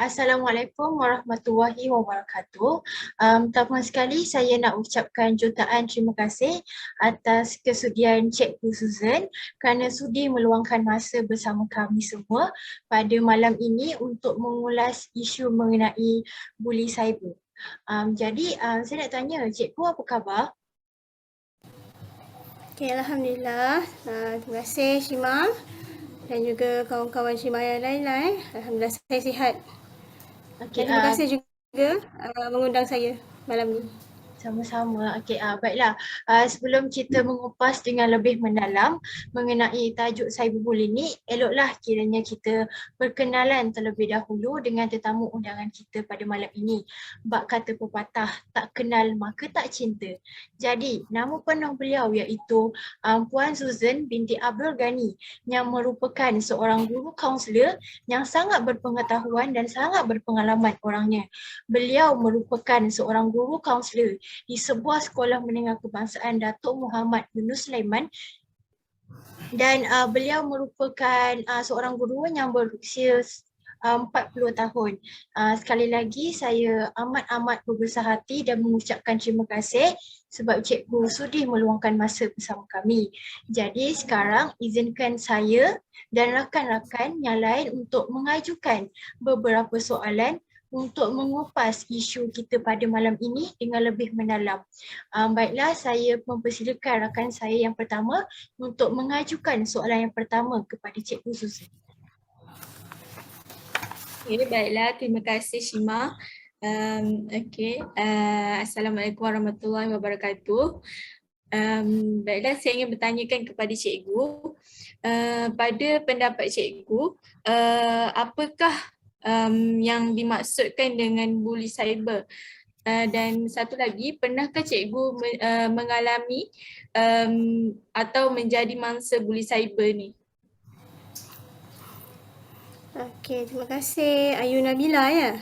Assalamualaikum warahmatullahi wabarakatuh. Pertama sekali saya nak ucapkan jutaan terima kasih atas kesudian Cikgu Susan kerana sudi meluangkan masa bersama kami semua pada malam ini untuk mengulas isu mengenai buli cyber. Saya nak tanya, Cikgu apa khabar? Okay, Alhamdulillah. Terima kasih Shima dan juga kawan-kawan Shima yang lain-lain. Alhamdulillah saya sihat. Okay, Dan terima kasih juga mengundang saya malam ni. Sama-sama. Okey, baiklah. Sebelum kita mengupas dengan lebih mendalam mengenai tajuk cyberbullying ni, eloklah kiranya kita perkenalan terlebih dahulu dengan tetamu undangan kita pada malam ini. Bab kata pepatah, tak kenal maka tak cinta. Jadi, nama penuh beliau iaitu Puan Susan binti Abdul Ghani yang merupakan seorang guru kaunselor yang sangat berpengetahuan dan sangat berpengalaman orangnya. Beliau merupakan seorang guru kaunselor di sebuah sekolah menengah kebangsaan Datuk Muhammad Yunus Sulaiman dan beliau merupakan seorang guru yang berusia 40 tahun. Sekali lagi saya amat-amat berbesar hati dan mengucapkan terima kasih sebab cikgu sudi meluangkan masa bersama kami. Jadi sekarang izinkan saya dan rakan-rakan yang lain untuk mengajukan beberapa soalan untuk mengupas isu kita pada malam ini dengan lebih mendalam. Baiklah, saya mempersilakan rakan saya yang pertama untuk mengajukan soalan yang pertama kepada Cikgu Susan. Okay, baiklah. Terima kasih Shima. Assalamualaikum warahmatullahi wabarakatuh. Baiklah, saya ingin bertanyakan kepada cikgu. Pada pendapat cikgu, apakah yang dimaksudkan dengan bully cyber? Dan satu lagi, pernahkah cikgu mengalami atau menjadi mangsa bully cyber ni? Okey, terima kasih Ayu Nabila ya.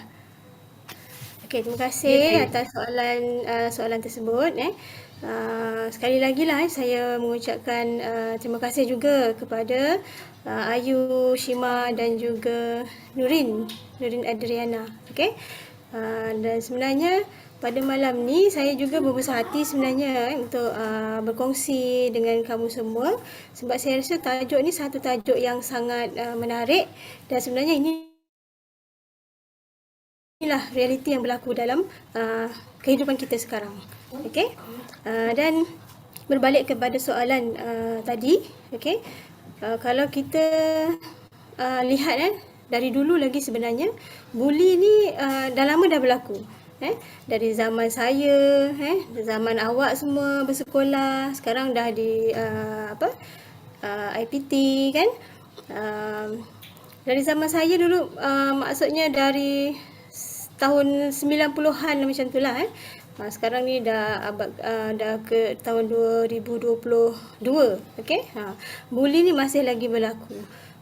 Okey, terima kasih atas soalan tersebut. Sekali lagi lah saya mengucapkan terima kasih juga kepada Ayu, Shima dan juga Nurin Adriana. Okey. Dan sebenarnya pada malam ni saya juga berbesar hati sebenarnya untuk berkongsi dengan kamu semua sebab saya rasa tajuk ni satu tajuk yang sangat menarik dan sebenarnya inilah realiti yang berlaku dalam kehidupan kita sekarang. Okey. Dan berbalik kepada soalan tadi, okey. Kalau kita lihat dari dulu lagi sebenarnya bully ni dah lama dah berlaku. Dari zaman saya, zaman awak semua bersekolah, sekarang dah di IPT kan. Dari zaman saya dulu maksudnya dari tahun 90-an macam itulah sekarang ni dah ke tahun 2022. okey. Bully ni masih lagi berlaku.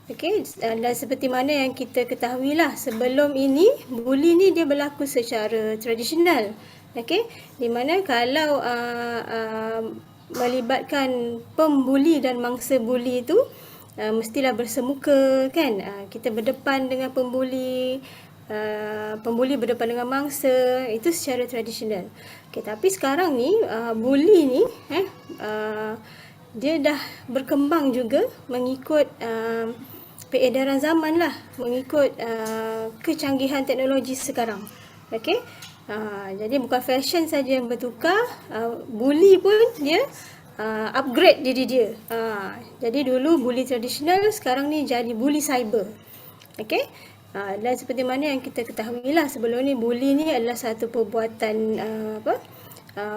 Okey, dan seperti mana yang kita ketahui lah, sebelum ini bully ni dia berlaku secara tradisional. Okey, di mana kalau melibatkan pembuli dan mangsa buli itu mestilah bersemuka kan. Kita berdepan dengan pembuli, pembuli berdepan dengan mangsa, itu secara tradisional. Okay, tapi sekarang ni buli ni dia dah berkembang juga mengikut peredaran zaman lah, mengikut kecanggihan teknologi sekarang. Okay? Jadi bukan fashion saja yang bertukar, bully pun dia upgrade diri dia. Jadi dulu bully tradisional, sekarang ni jadi bully cyber. Okay? Dan seperti mana yang kita ketahui lah, sebelum ni bully ni adalah satu perbuatan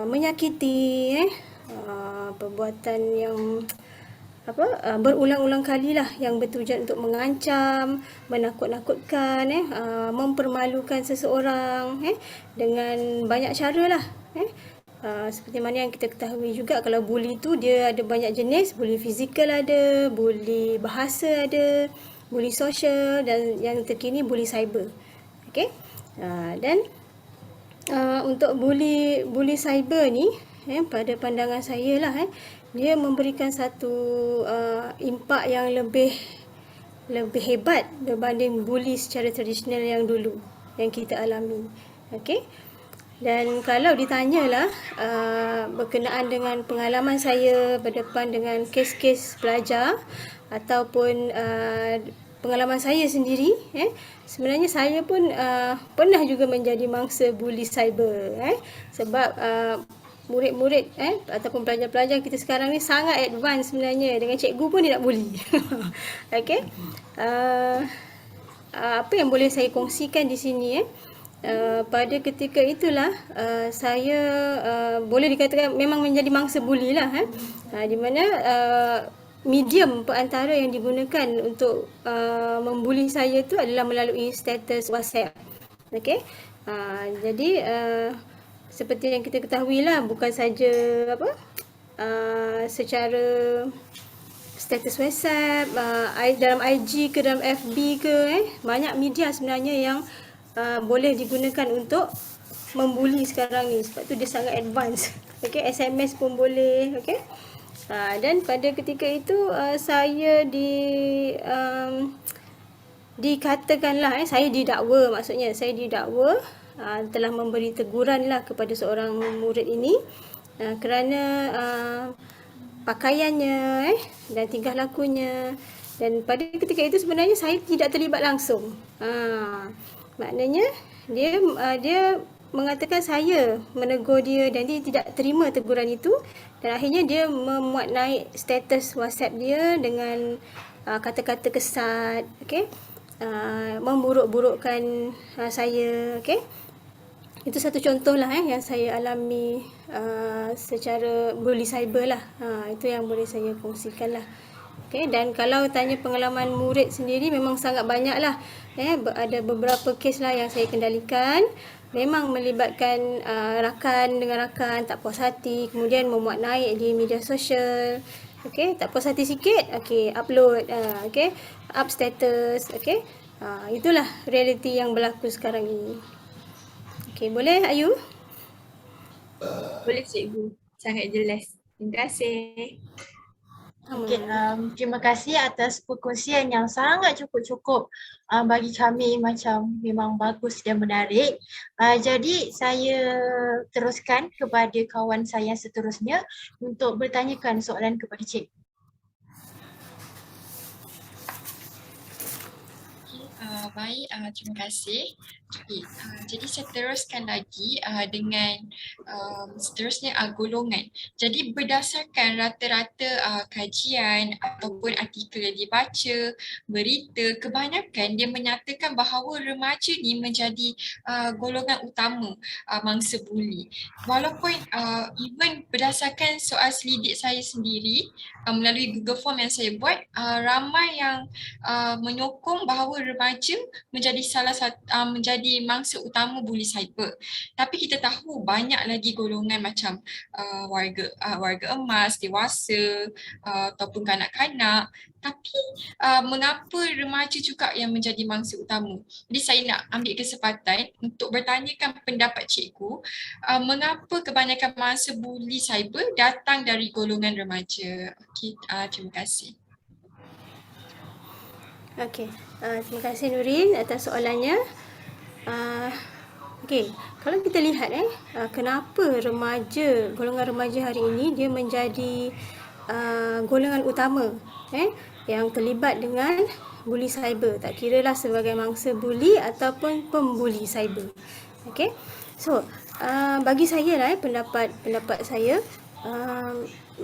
menyakiti, perbuatan yang berulang-ulang kali lah, yang bertujuan untuk mengancam, menakut-nakutkan, mempermalukan seseorang dengan banyak cara lah. Seperti mana yang kita ketahui juga, kalau bully tu dia ada banyak jenis. Bully fizikal ada, bully bahasa ada, bully sosial, dan yang terkini bully cyber. Okay? Dan untuk bully cyber ni, pada pandangan saya lah, dia memberikan satu impak yang lebih lebih hebat berbanding buli secara tradisional yang dulu yang kita alami. Okey. Dan kalau ditanyalah berkenaan dengan pengalaman saya berdepan dengan kes-kes pelajar ataupun pengalaman saya sendiri, sebenarnya saya pun pernah juga menjadi mangsa buli cyber, sebab murid-murid ataupun pelajar-pelajar kita sekarang ni sangat advance sebenarnya. Dengan cikgu pun dia nak bully. Okey. Apa yang boleh saya kongsikan di sini pada ketika itulah saya boleh dikatakan memang menjadi mangsa buli lah, di mana medium perantara yang digunakan untuk membuli saya itu adalah melalui status WhatsApp. Okey. Jadi seperti yang kita ketahui lah, bukan saja secara status WhatsApp, dalam IG ke dalam FB ke, banyak media sebenarnya yang boleh digunakan untuk membuli sekarang ni, sebab tu dia sangat advance. Okey, SMS pun boleh. Okey. Dan pada ketika itu saya dikatakanlah, saya didakwa, maksudnya saya didakwa telah memberi teguran lah kepada seorang murid ini kerana pakaiannya dan tingkah lakunya. Dan pada ketika itu sebenarnya saya tidak terlibat langsung. Maknanya dia mengatakan saya menegur dia dan dia tidak terima teguran itu, dan akhirnya dia memuat naik status WhatsApp dia dengan kata-kata kesat, okey, memburuk-burukkan saya, okey. Itu satu contoh lah yang saya alami secara bully cyber lah. Itu yang boleh saya kongsikan lah. Okay, dan kalau tanya pengalaman murid sendiri, memang sangat banyak lah. Ada beberapa kes lah yang saya kendalikan. Memang melibatkan rakan dengan rakan tak puas hati, kemudian memuat naik di media sosial. Okay, tak puas hati sikit, okay, upload, okay, up status, okay. Itulah realiti yang berlaku sekarang ini. Okay, boleh Ayu? Boleh cikgu, sangat jelas. Terima kasih. Okay, terima kasih atas perkongsian yang sangat cukup-cukup bagi kami, macam memang bagus dan menarik. Jadi saya teruskan kepada kawan saya seterusnya untuk bertanyakan soalan kepada cikgu. Baik, terima kasih. Okay, jadi saya teruskan lagi dengan seterusnya golongan. Jadi berdasarkan rata-rata kajian ataupun artikel yang dibaca, berita, kebanyakan dia menyatakan bahawa remaja ni menjadi golongan utama mangsa buli. Walaupun even berdasarkan soal selidik saya sendiri melalui Google Form yang saya buat, ramai yang menyokong bahawa remaja menjadi salah satu menjadi mangsa utama buli cyber. Tapi kita tahu banyak lagi golongan macam warga emas, dewasa ataupun kanak-kanak. Tapi mengapa remaja juga yang menjadi mangsa utama? Jadi saya nak ambil kesempatan untuk bertanyakan pendapat cikgu, mengapa kebanyakan mangsa buli cyber datang dari golongan remaja? Okay, terima kasih. Okey, terima kasih Nurin atas soalannya. Okey, kalau kita lihat kenapa golongan remaja hari ini dia menjadi golongan utama yang terlibat dengan buli cyber, tak kiralah sebagai mangsa buli ataupun pembuli cyber. Okey. So, bagi saya lah pendapat saya,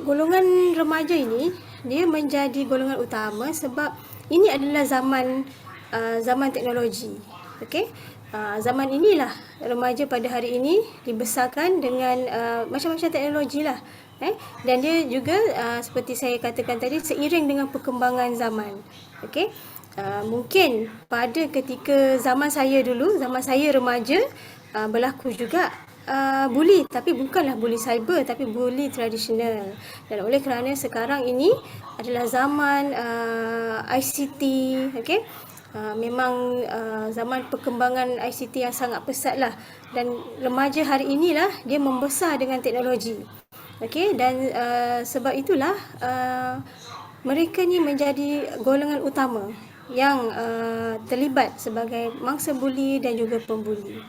golongan remaja ini dia menjadi golongan utama sebab ini adalah zaman teknologi. Okey. Zaman inilah remaja pada hari ini dibesarkan dengan macam-macam teknologi lah. Dan dia juga seperti saya katakan tadi, seiring dengan perkembangan zaman. Okey. Mungkin pada ketika zaman saya dulu, zaman saya remaja, berlaku juga bully, tapi bukanlah bully cyber, tapi bully tradisional. Dan oleh kerana sekarang ini adalah zaman ICT, okey. Memang zaman perkembangan ICT yang sangat pesat lah, dan remaja hari inilah dia membesar dengan teknologi. Okey, dan sebab itulah mereka ni menjadi golongan utama yang terlibat sebagai mangsa buli dan juga pembuli.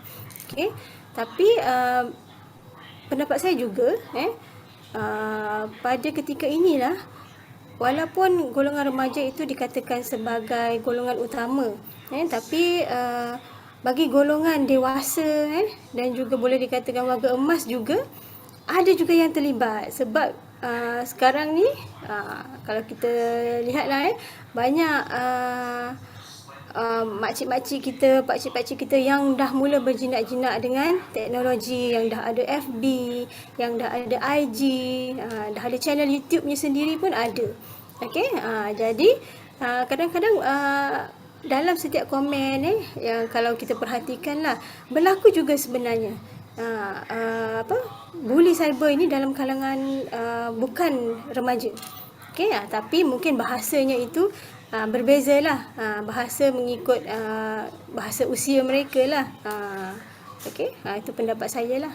Okey. Tapi pendapat saya juga pada ketika inilah, walaupun golongan remaja itu dikatakan sebagai golongan utama, tapi bagi golongan dewasa dan juga boleh dikatakan warga emas juga, ada juga yang terlibat. Sebab sekarang ni kalau kita lihatlah banyak makcik-makcik kita, pakcik-pakcik kita yang dah mula berjinak-jinak dengan teknologi, yang dah ada FB, yang dah ada IG, dah ada channel YouTube-nya sendiri pun ada. Okey, jadi kadang-kadang dalam setiap komen yang kalau kita perhatikanlah, berlaku juga sebenarnya buli cyber ini dalam kalangan bukan remaja. Okey, tapi mungkin bahasanya itu berbezalah, bahasa mengikut bahasa usia mereka lah. Okey, itu pendapat saya lah.